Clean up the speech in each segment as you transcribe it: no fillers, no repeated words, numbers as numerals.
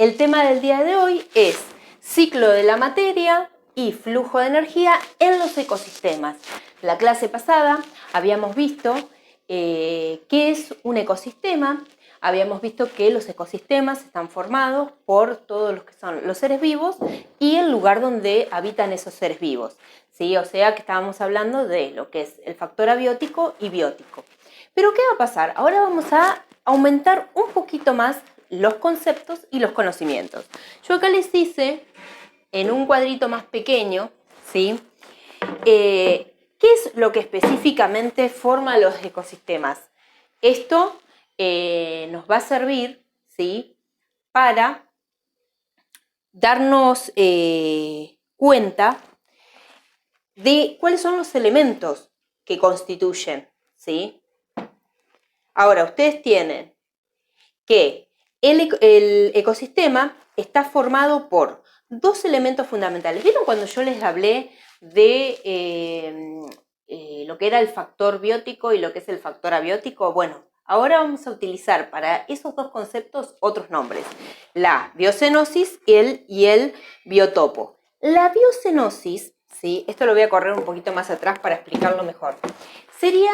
El tema del día de hoy es ciclo de la materia y flujo de energía en los ecosistemas. La clase pasada habíamos visto qué es un ecosistema. Habíamos visto que los ecosistemas están formados por todos los que son los seres vivos y el lugar donde habitan esos seres vivos, ¿sí? O sea que estábamos hablando de lo que es el factor abiótico y biótico. Pero ¿qué va a pasar? Ahora vamos a aumentar un poquito más los conceptos y los conocimientos. Yo acá les hice en un cuadrito más pequeño, ¿sí? ¿Qué es lo que específicamente forma los ecosistemas? Esto nos va a servir, ¿sí?, para darnos cuenta de cuáles son los elementos que constituyen, ¿sí? Ahora, ustedes tienen que el ecosistema está formado por dos elementos fundamentales. ¿Vieron cuando yo les hablé de lo que era el factor biótico y lo que es el factor abiótico? Bueno, ahora vamos a utilizar para esos dos conceptos otros nombres: la biocenosis y el biotopo. La biocenosis, ¿sí?, esto lo voy a correr un poquito más atrás para explicarlo mejor, sería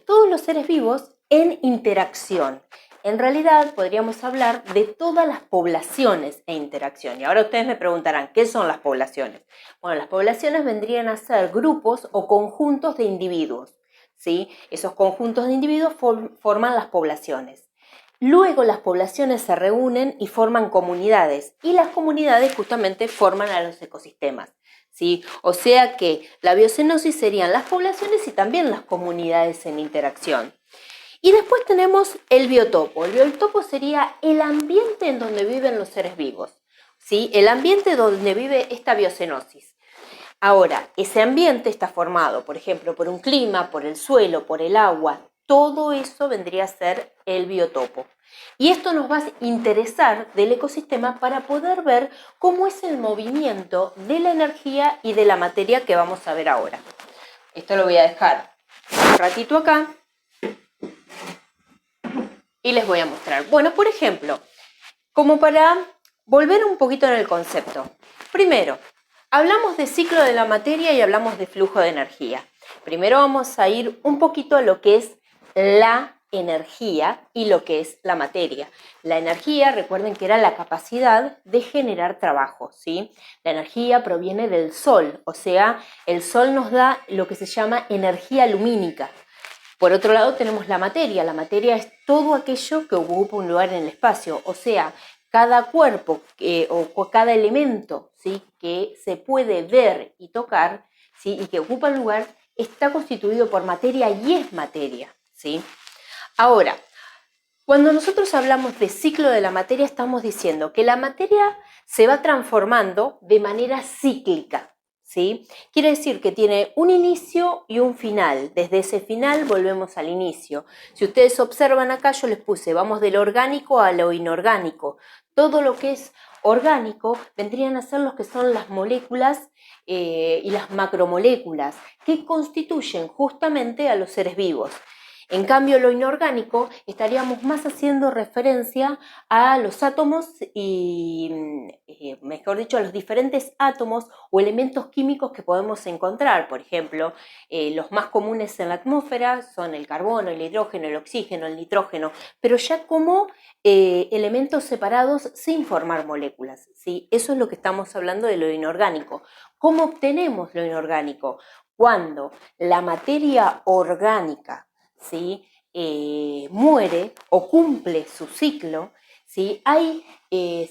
todos los seres vivos en interacción. En realidad podríamos hablar de todas las poblaciones e interacción. Y ahora ustedes me preguntarán, ¿qué son las poblaciones? Bueno, las poblaciones vendrían a ser grupos o conjuntos de individuos, ¿sí? Esos conjuntos de individuos forman las poblaciones. Luego las poblaciones se reúnen y forman comunidades, y las comunidades justamente forman a los ecosistemas, ¿sí? O sea que la biocenosis serían las poblaciones y también las comunidades en interacción. Y después tenemos el biotopo. El biotopo sería el ambiente en donde viven los seres vivos, ¿sí? El ambiente donde vive esta biocenosis. Ahora, ese ambiente está formado, por ejemplo, por un clima, por el suelo, por el agua. Todo eso vendría a ser el biotopo. Y esto nos va a interesar del ecosistema para poder ver cómo es el movimiento de la energía y de la materia que vamos a ver ahora. Esto lo voy a dejar un ratito acá y les voy a mostrar. Bueno, por ejemplo, como para volver un poquito en el concepto. Primero, hablamos de ciclo de la materia y hablamos de flujo de energía. Primero vamos a ir un poquito a lo que es la energía y lo que es la materia. La energía, recuerden que era la capacidad de generar trabajo, ¿sí? La energía proviene del sol, o sea, el sol nos da lo que se llama energía lumínica. Por otro lado tenemos la materia. La materia es todo aquello que ocupa un lugar en el espacio, o sea, cada cuerpo o cada elemento, ¿sí?, que se puede ver y tocar, ¿sí?, y que ocupa un lugar, está constituido por materia y es materia, ¿sí? Ahora, cuando nosotros hablamos de ciclo de la materia, estamos diciendo que la materia se va transformando de manera cíclica, ¿sí? Quiere decir que tiene un inicio y un final. Desde ese final volvemos al inicio. Si ustedes observan acá, yo les puse, vamos del orgánico a lo inorgánico. Todo lo que es orgánico vendrían a ser los que son las moléculas y las macromoléculas, que constituyen justamente a los seres vivos. En cambio, lo inorgánico estaríamos más haciendo referencia a los átomos y, mejor dicho, a los diferentes átomos o elementos químicos que podemos encontrar. Por ejemplo, los más comunes en la atmósfera son el carbono, el hidrógeno, el oxígeno, el nitrógeno, pero ya como elementos separados sin formar moléculas, ¿sí? Eso es lo que estamos hablando de lo inorgánico. ¿Cómo obtenemos lo inorgánico? Cuando la materia orgánica, ¿sí?, muere o cumple su ciclo, ¿sí?, hay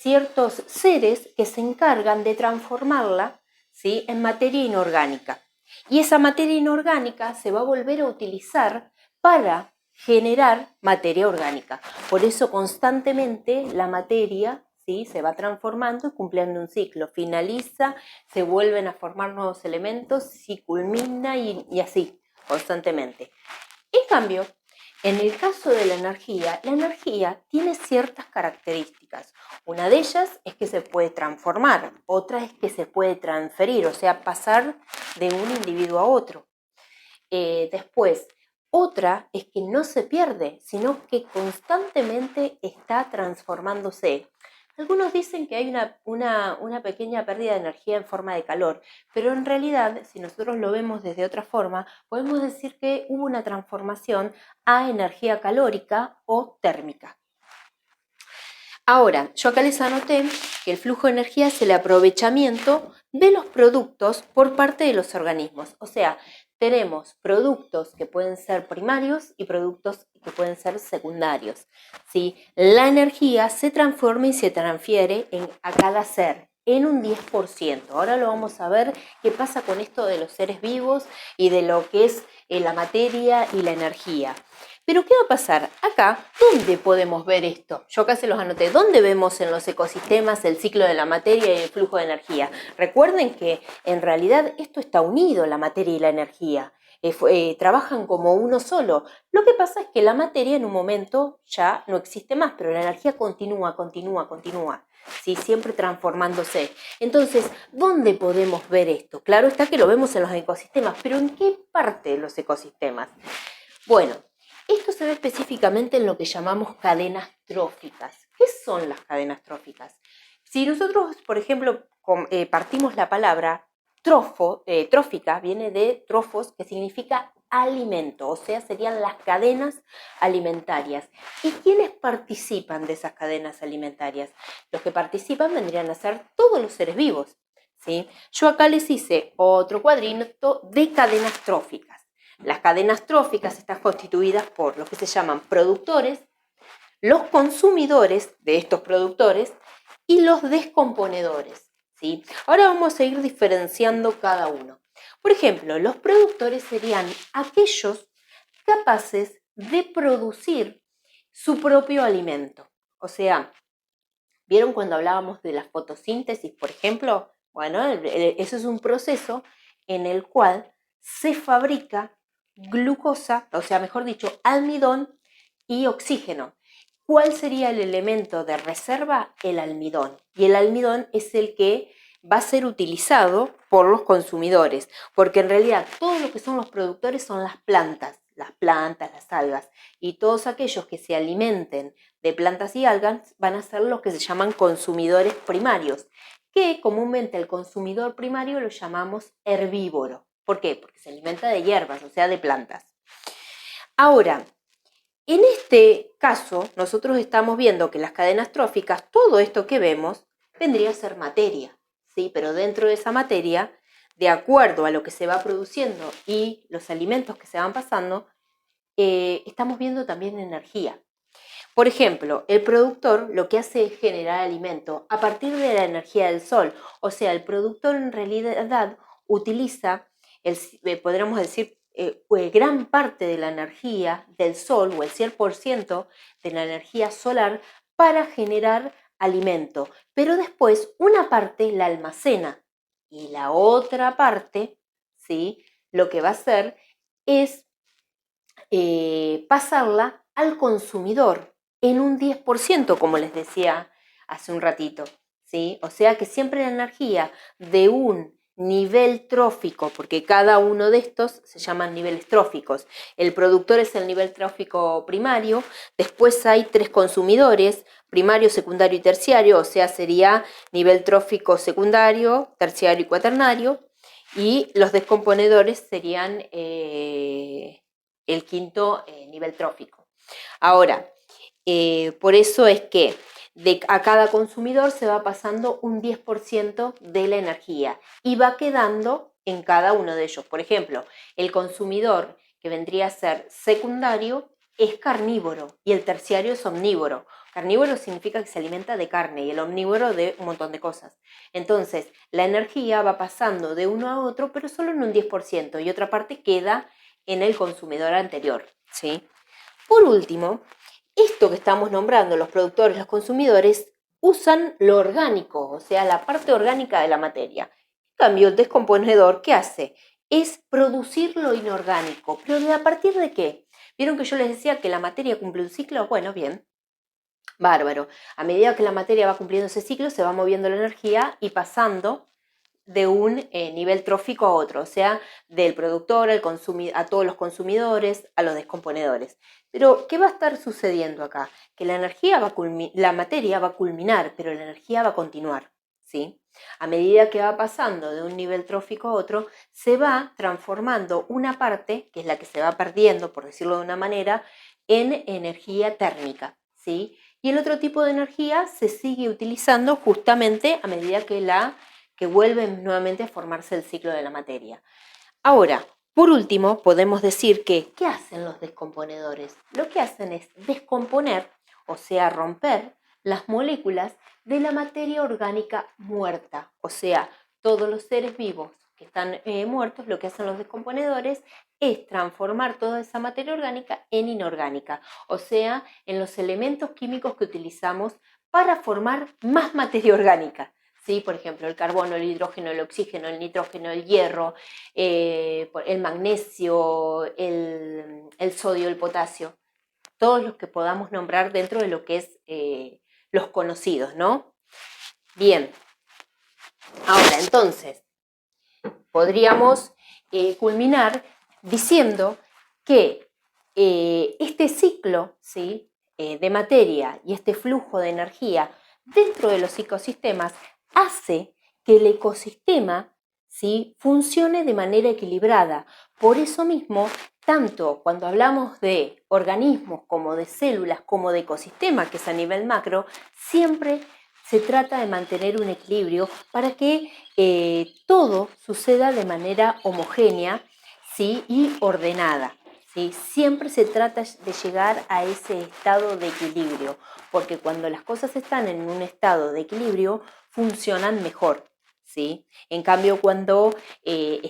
ciertos seres que se encargan de transformarla, ¿sí?, en materia inorgánica. Y esa materia inorgánica se va a volver a utilizar para generar materia orgánica. Por eso constantemente la materia, ¿sí?, se va transformando y cumpliendo un ciclo. Finaliza, se vuelven a formar nuevos elementos, y culmina y así, constantemente. En cambio, en el caso de la energía tiene ciertas características. Una de ellas es que se puede transformar, otra es que se puede transferir, o sea, pasar de un individuo a otro. Después, Otra es que no se pierde, sino que constantemente está transformándose. Algunos dicen que hay una pequeña pérdida de energía en forma de calor, pero en realidad, si nosotros lo vemos desde otra forma, podemos decir que hubo una transformación a energía calórica o térmica. Ahora, yo acá les anoté que el flujo de energía es el aprovechamiento de los productos por parte de los organismos. O sea, tenemos productos que pueden ser primarios y productos que pueden ser secundarios. ¿Sí? La energía se transforma y se transfiere a cada ser en un 10%. Ahora lo vamos a ver qué pasa con esto de los seres vivos y de lo que es la materia y la energía. Pero ¿qué va a pasar? Acá, ¿dónde podemos ver esto? Yo acá se los anoté. ¿Dónde vemos en los ecosistemas el ciclo de la materia y el flujo de energía? Recuerden que en realidad esto está unido, la materia y la energía. Trabajan como uno solo. Lo que pasa es que la materia en un momento ya no existe más, pero la energía continúa. ¿Sí? Siempre transformándose. Entonces, ¿dónde podemos ver esto? Claro está que lo vemos en los ecosistemas, pero ¿en qué parte de los ecosistemas? Bueno, esto se ve específicamente en lo que llamamos cadenas tróficas. ¿Qué son las cadenas tróficas? Si nosotros, por ejemplo, partimos la palabra trófica, viene de trofos, que significa alimento, o sea, serían las cadenas alimentarias. ¿Y quiénes participan de esas cadenas alimentarias? Los que participan vendrían a ser todos los seres vivos, ¿sí? Yo acá les hice otro cuadrito de cadenas tróficas. Las cadenas tróficas están constituidas por lo que se llaman productores, los consumidores de estos productores y los descomponedores, ¿sí? Ahora vamos a ir diferenciando cada uno. Por ejemplo, los productores serían aquellos capaces de producir su propio alimento. O sea, ¿vieron cuando hablábamos de la fotosíntesis, por ejemplo? Bueno, eso es un proceso en el cual se fabrica glucosa, o sea, mejor dicho, almidón y oxígeno. ¿Cuál sería el elemento de reserva? El almidón. Y el almidón es el que va a ser utilizado por los consumidores, porque en realidad todo lo que son los productores son las plantas, las algas, y todos aquellos que se alimenten de plantas y algas van a ser los que se llaman consumidores primarios, que comúnmente el consumidor primario lo llamamos herbívoro. ¿Por qué? Porque se alimenta de hierbas, o sea, de plantas. Ahora, en este caso, nosotros estamos viendo que las cadenas tróficas, todo esto que vemos, vendría a ser materia, ¿sí? Pero dentro de esa materia, de acuerdo a lo que se va produciendo y los alimentos que se van pasando, estamos viendo también energía. Por ejemplo, el productor lo que hace es generar alimento a partir de la energía del sol. O sea, el productor en realidad utiliza, podríamos decir, gran parte de la energía del sol o el 100% de la energía solar para generar alimento. Pero después una parte la almacena y la otra parte, ¿sí? Lo que va a hacer es pasarla al consumidor en un 10%, como les decía hace un ratito, ¿sí? O sea que siempre la energía de un nivel trófico, porque cada uno de estos se llaman niveles tróficos. El productor es el nivel trófico primario, después hay 3 consumidores, primario, secundario y terciario, o sea, sería nivel trófico secundario, terciario y cuaternario, y los descomponedores serían el quinto nivel trófico. Ahora, por eso es que a cada consumidor se va pasando un 10% de la energía y va quedando en cada uno de ellos. Por ejemplo, el consumidor que vendría a ser secundario es carnívoro y el terciario es omnívoro. Carnívoro significa que se alimenta de carne y el omnívoro de un montón de cosas. Entonces, la energía va pasando de uno a otro, pero solo en un 10% y otra parte queda en el consumidor anterior, ¿sí? Por último, esto que estamos nombrando, los productores, los consumidores, usan lo orgánico, o sea, la parte orgánica de la materia. En cambio, el descomponedor, ¿qué hace? Es producir lo inorgánico. ¿Pero a partir de qué? ¿Vieron que yo les decía que la materia cumple un ciclo? Bueno, bien, bárbaro. A medida que la materia va cumpliendo ese ciclo, se va moviendo la energía y pasando nivel trófico a otro, o sea, del productor a todos los consumidores, a los descomponedores. Pero, ¿qué va a estar sucediendo acá? Que la materia va a culminar, pero la energía va a continuar, ¿sí? A medida que va pasando de un nivel trófico a otro, se va transformando una parte, que es la que se va perdiendo, por decirlo de una manera, en energía térmica, ¿sí? Y el otro tipo de energía se sigue utilizando justamente a medida que vuelve nuevamente a formarse el ciclo de la materia. Ahora, por último, podemos decir que, ¿qué hacen los descomponedores? Lo que hacen es descomponer, o sea, romper las moléculas de la materia orgánica muerta. O sea, todos los seres vivos que están muertos, lo que hacen los descomponedores es transformar toda esa materia orgánica en inorgánica. O sea, en los elementos químicos que utilizamos para formar más materia orgánica. ¿Sí? Por ejemplo, el carbono, el hidrógeno, el oxígeno, el nitrógeno, el hierro, el magnesio, el sodio, el potasio, todos los que podamos nombrar dentro de lo que es los conocidos, ¿no? Bien, ahora entonces podríamos culminar diciendo que este ciclo, ¿sí? De materia y este flujo de energía dentro de los ecosistemas hace que el ecosistema, ¿sí? Funcione de manera equilibrada. Por eso mismo, tanto cuando hablamos de organismos como de células, como de ecosistema, que es a nivel macro, siempre se trata de mantener un equilibrio para que todo suceda de manera homogénea, ¿sí? Y ordenada. ¿Sí? Siempre se trata de llegar a ese estado de equilibrio, porque cuando las cosas están en un estado de equilibrio, funcionan mejor, ¿sí? En cambio, cuando se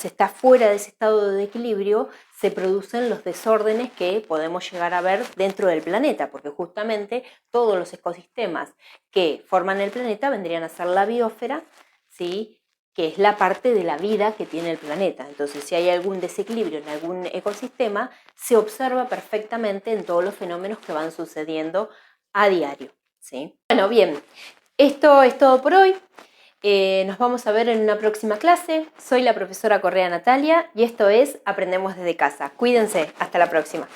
está fuera de ese estado de equilibrio, se producen los desórdenes que podemos llegar a ver dentro del planeta, porque justamente todos los ecosistemas que forman el planeta vendrían a ser la biosfera, ¿sí? Que es la parte de la vida que tiene el planeta. Entonces, si hay algún desequilibrio en algún ecosistema, se observa perfectamente en todos los fenómenos que van sucediendo a diario, ¿sí? Bueno, bien, esto es todo por hoy. Nos vamos a ver en una próxima clase. Soy la profesora Correa Natalia y esto es Aprendemos desde casa. Cuídense, hasta la próxima.